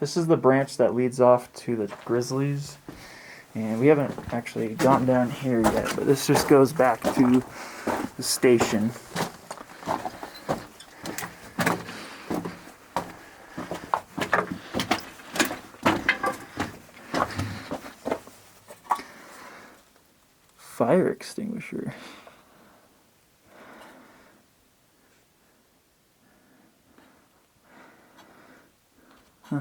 This is the branch that leads off to the Grizzlies. And we haven't actually gotten down here yet, but this just goes back to the station. Fire extinguisher. Huh.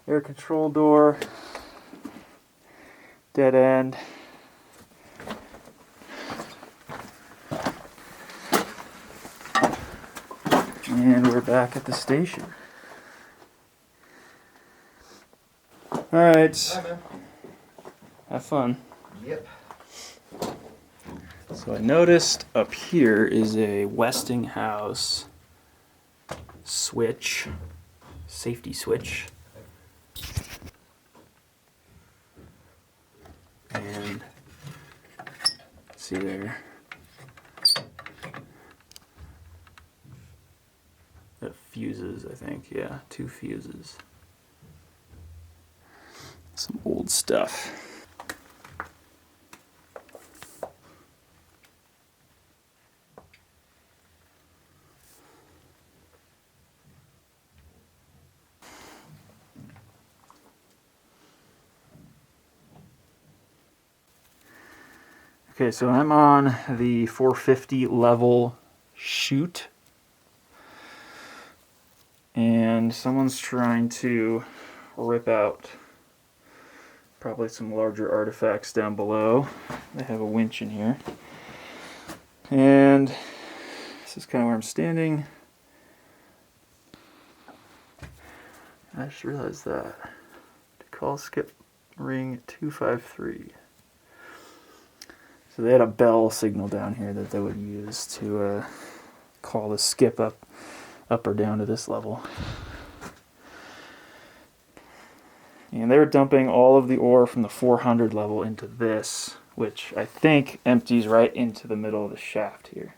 Air control door, dead end. And we're back at the station. Alright. Hi, man. Have fun. Yep. So I noticed up here is a Westinghouse switch, safety switch. And see there. The fuses, I think. Yeah, 2 fuses. Some old stuff. Okay, so I'm on the 450 level chute, and someone's trying to rip out probably some larger artifacts down below. They have a winch in here, and this is kind of where I'm standing. I just realized that. To call skip ring 253. So they had a bell signal down here that they would use to call the skip up or down to this level. And they were dumping all of the ore from the 400 level into this, which I think empties right into the middle of the shaft here.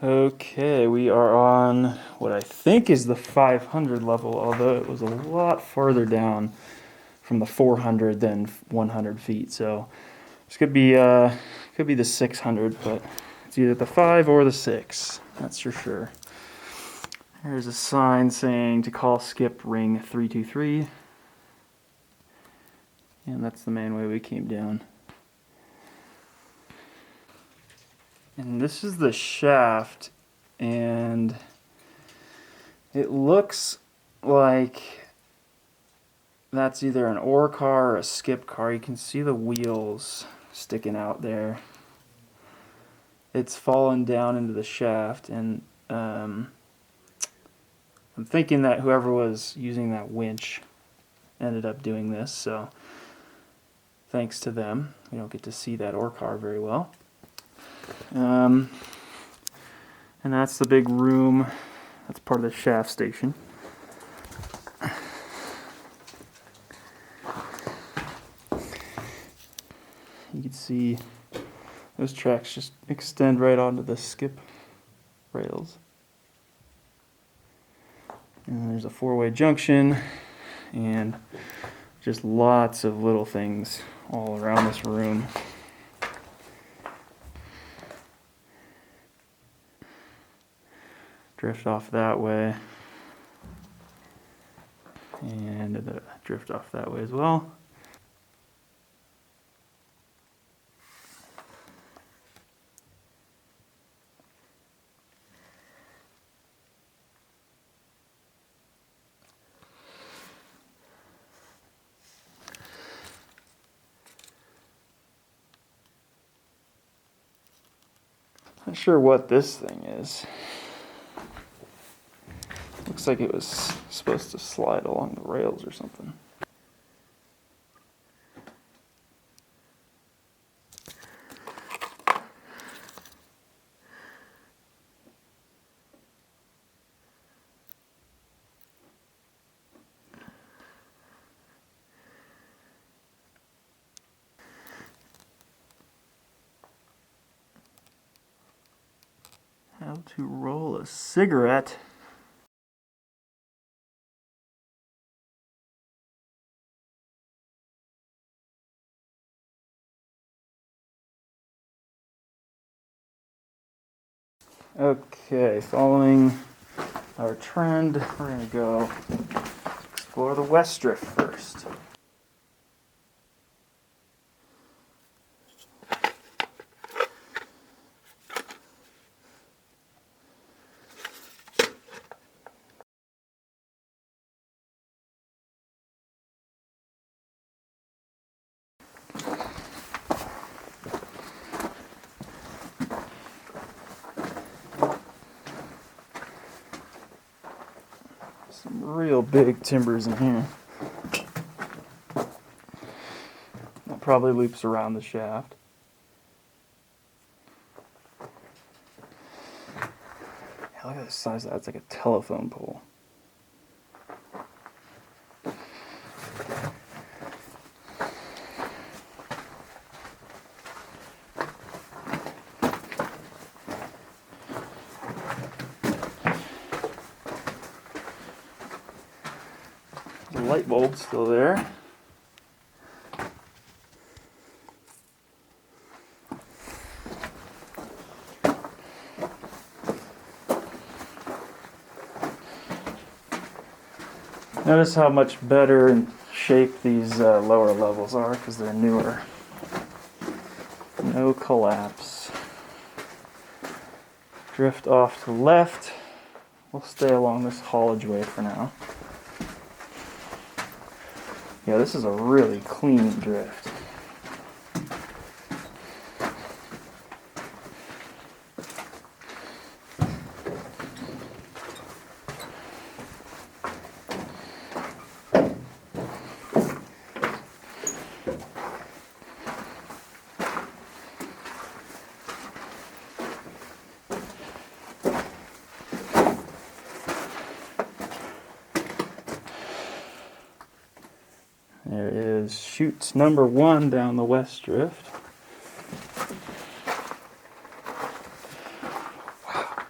Okay, we are on what I think is the 500 level, although it was a lot farther down from the 400 than 100 feet. So this could be the 600, but it's either the 5 or the 6. That's for sure. There's a sign saying to call skip ring 323. And that's the main way we came down. And this is the shaft, and it looks like that's either an ore car or a skip car. You can see the wheels sticking out there. It's fallen down into the shaft, and I'm thinking that whoever was using that winch ended up doing this, so thanks to them. We don't get to see that ore car very well. And that's the big room. That's part of the shaft station. You can see those tracks just extend right onto the skip rails. And there's a 4-way junction and just lots of little things all around this room. Drift off that way. And the drift off that way as well. Not sure what this thing is. Looks like it was supposed to slide along the rails or something. How to roll a cigarette. Okay, following our trend, we're going to go explore the West Drift first. Some real big timbers in here. That probably loops around the shaft. Yeah, look at the size of that. It's like a telephone pole. The light bulb's still there. Notice how much better in shape these lower levels are because they're newer. No collapse. Drift off to the left. We'll stay along this haulage way for now. Yeah, this is a really clean drift. There is chute number 1 down the West Drift. Wow.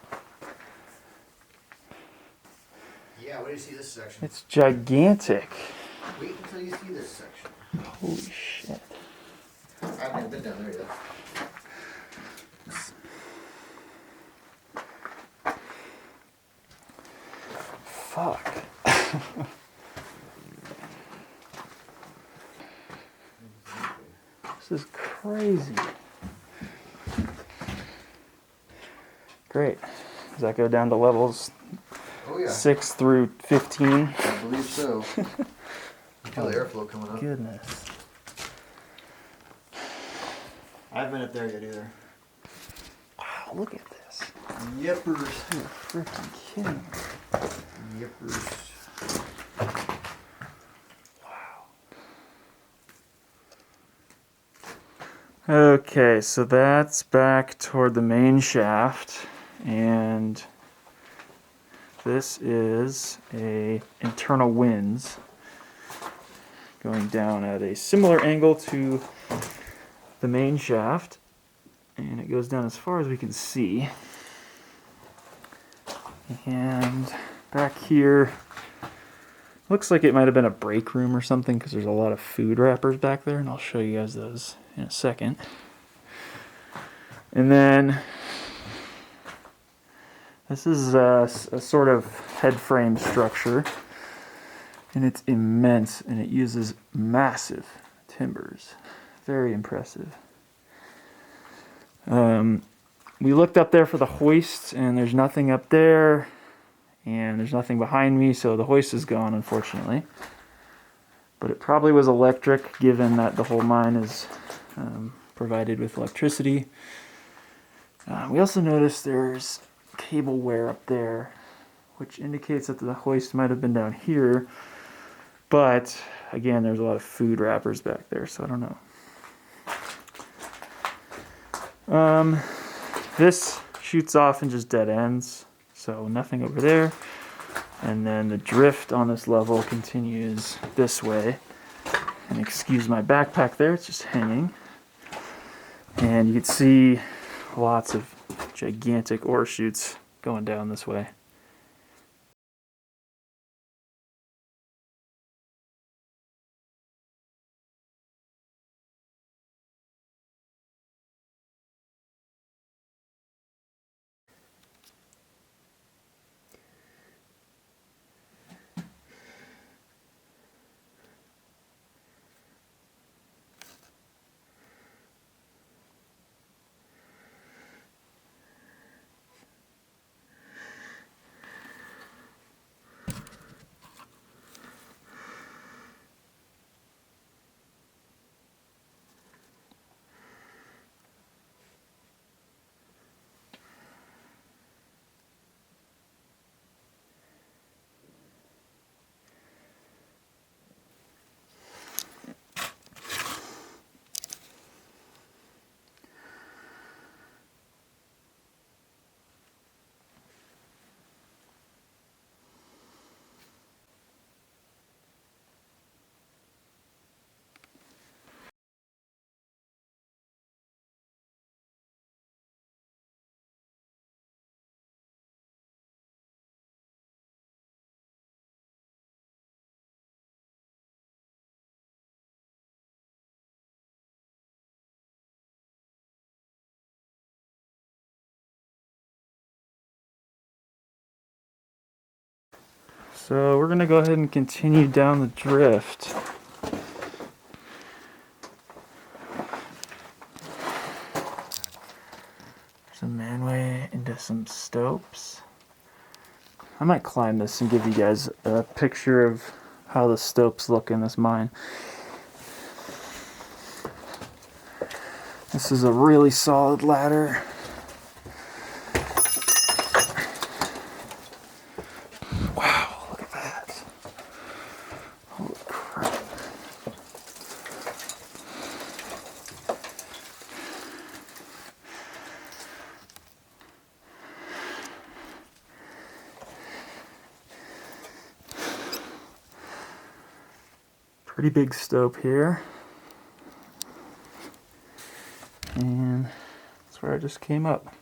Yeah, wait till you see this section. It's gigantic. Wait until you see this section. Holy shit. I haven't even been down there yet. Fuck. This is crazy. Great. Does that go down to levels Oh yeah. 6 through 15? I believe so. Feel the airflow coming up. Goodness. I haven't been up there yet either. Wow, look at this. Yippers. You're freaking kidding me. Yippers. Okay, so that's back toward the main shaft, and this is a internal winze going down at a similar angle to the main shaft, and it goes down as far as we can see. And back here, looks like it might have been a break room or something because there's a lot of food wrappers back there, and I'll show you guys those in a second. And then this is a sort of head frame structure, and it's immense, and it uses massive timbers. Very impressive. We looked up there for the hoist, and there's nothing up there, and there's nothing behind me, so the hoist is gone, unfortunately. But it probably was electric, given that the whole mine is provided with electricity. We also noticed there's cable wear up there, which indicates that the hoist might have been down here. But again, there's a lot of food wrappers back there, so I don't know. This shoots off and just dead ends, so nothing over there. And then the drift on this level continues this way. And excuse my backpack there, it's just hanging. And you can see lots of gigantic ore chutes going down this way. So we're gonna go ahead and continue down the drift. Some manway into some stopes. I might climb this and give you guys a picture of how the stopes look in this mine. This is a really solid ladder. Wow, look at that. Holy crap. Pretty big stope here. And that's where I just came up.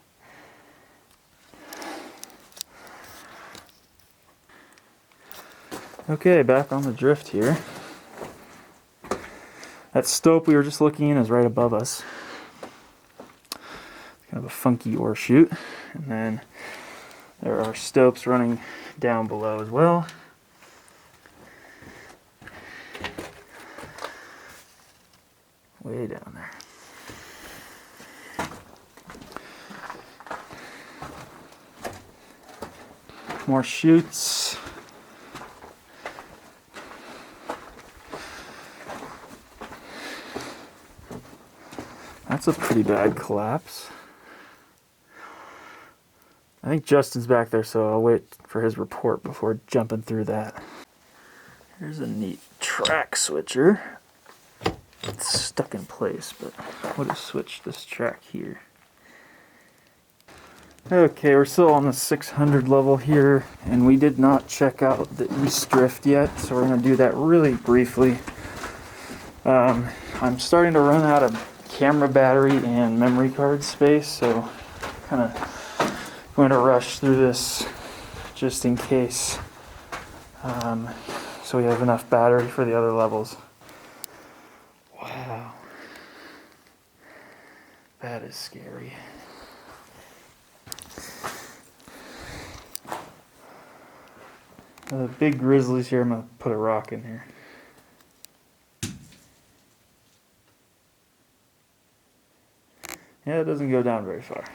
Okay, back on the drift here. That stope we were just looking in is right above us. Kind of a funky ore chute. And then there are stopes running down below as well. Way down there. More chutes. That's a pretty bad collapse. I think Justin's back there, so I'll wait for his report before jumping through that. Here's a neat track switcher. It's stuck in place, but I would have switched this track here. Okay, we're still on the 600 level here, and we did not check out the east drift yet, so we're going to do that really briefly. I'm starting to run out of camera battery and memory card space, so kind of going to rush through this just in case, so we have enough battery for the other levels. Wow, that is scary. The big grizzlies here, I'm going to put a rock in here. Yeah, it doesn't go down very far.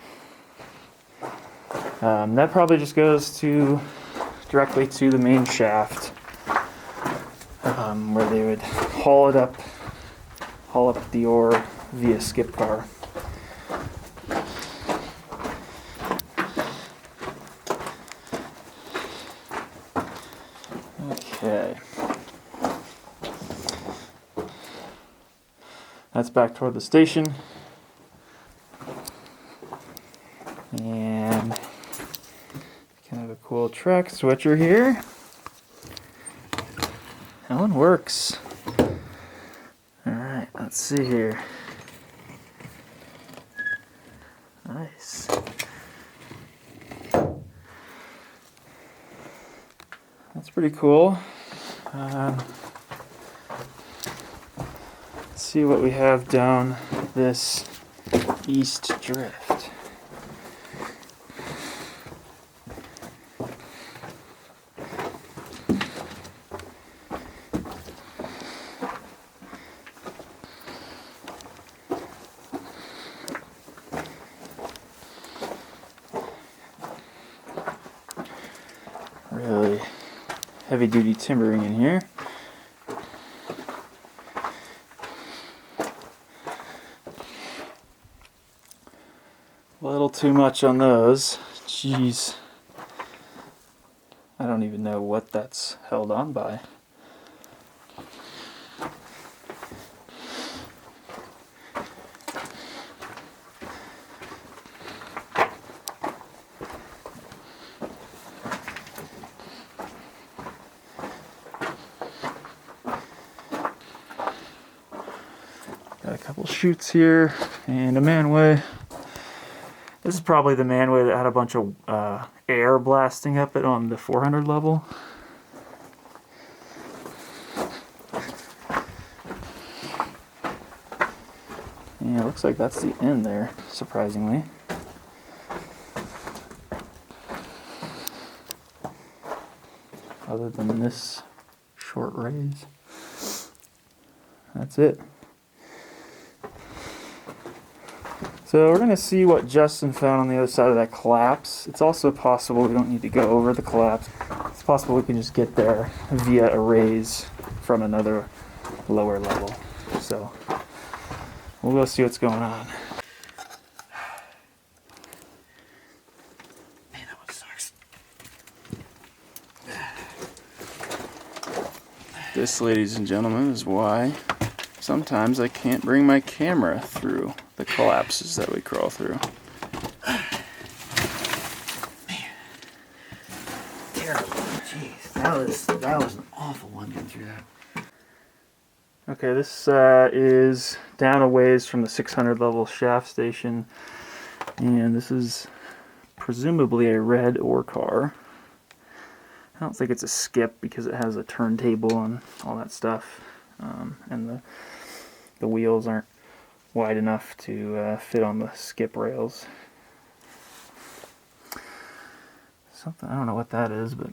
That probably just goes directly to the main shaft, where they would haul up the ore via skip car. Okay. That's back toward the station. And kind of a cool track switcher here. That one works. Alright, let's see here. Nice. pretty cool. Let's see what we have down this east drift. Really heavy duty timbering in here. A little too much on those. Jeez. I don't even know what that's held on by. Got a couple chutes here and a manway. This is probably the manway that had a bunch of air blasting up it on the 400 level. Yeah, it looks like that's the end there, surprisingly. Other than this short raise. That's it. So we're going to see what Justin found on the other side of that collapse. It's also possible we don't need to go over the collapse. It's possible we can just get there via a raise from another lower level. So we'll go see what's going on. Man, that one sucks. This, ladies and gentlemen, is why sometimes I can't bring my camera through the collapses that we crawl through. Man. Terrible. Jeez. That was an awful one getting through that. Okay, this is down a ways from the 600 level shaft station, and this is presumably a red ore car. I don't think it's a skip because it has a turntable and all that stuff, and the wheels aren't wide enough to fit on the skip rails. Something, I don't know what that is, but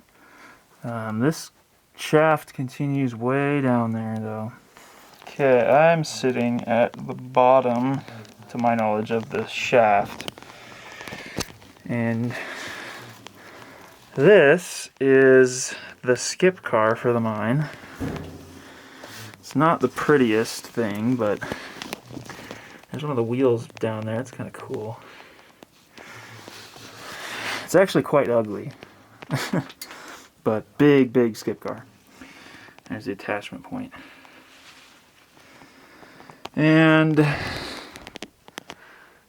this shaft continues way down there though. Okay, I'm sitting at the bottom, to my knowledge, of the shaft, and this is the skip car for the mine. It's not the prettiest thing, but there's one of the wheels down there. It's kind of cool. It's actually quite ugly, but big skip car. There's the attachment point. And this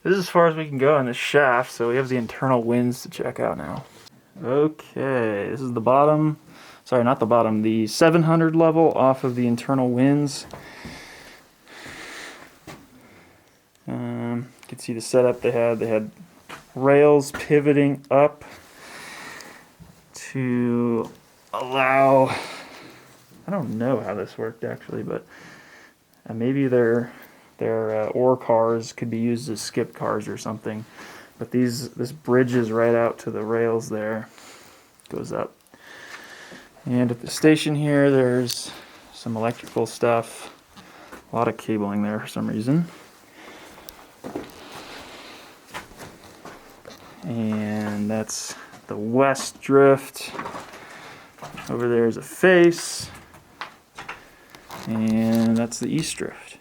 is as far as we can go on this shaft, so we have the internal winds to check out now. Okay, this is the bottom, sorry, not the bottom, the 700 level off of the internal winds. You can see the setup they had rails pivoting up to allow, I don't know how this worked actually, but maybe their ore cars could be used as skip cars or something. But this bridges right out to the rails there, goes up. And at the station here, there's some electrical stuff, a lot of cabling there for some reason. And that's the west drift. Over there is a face. And that's the east drift.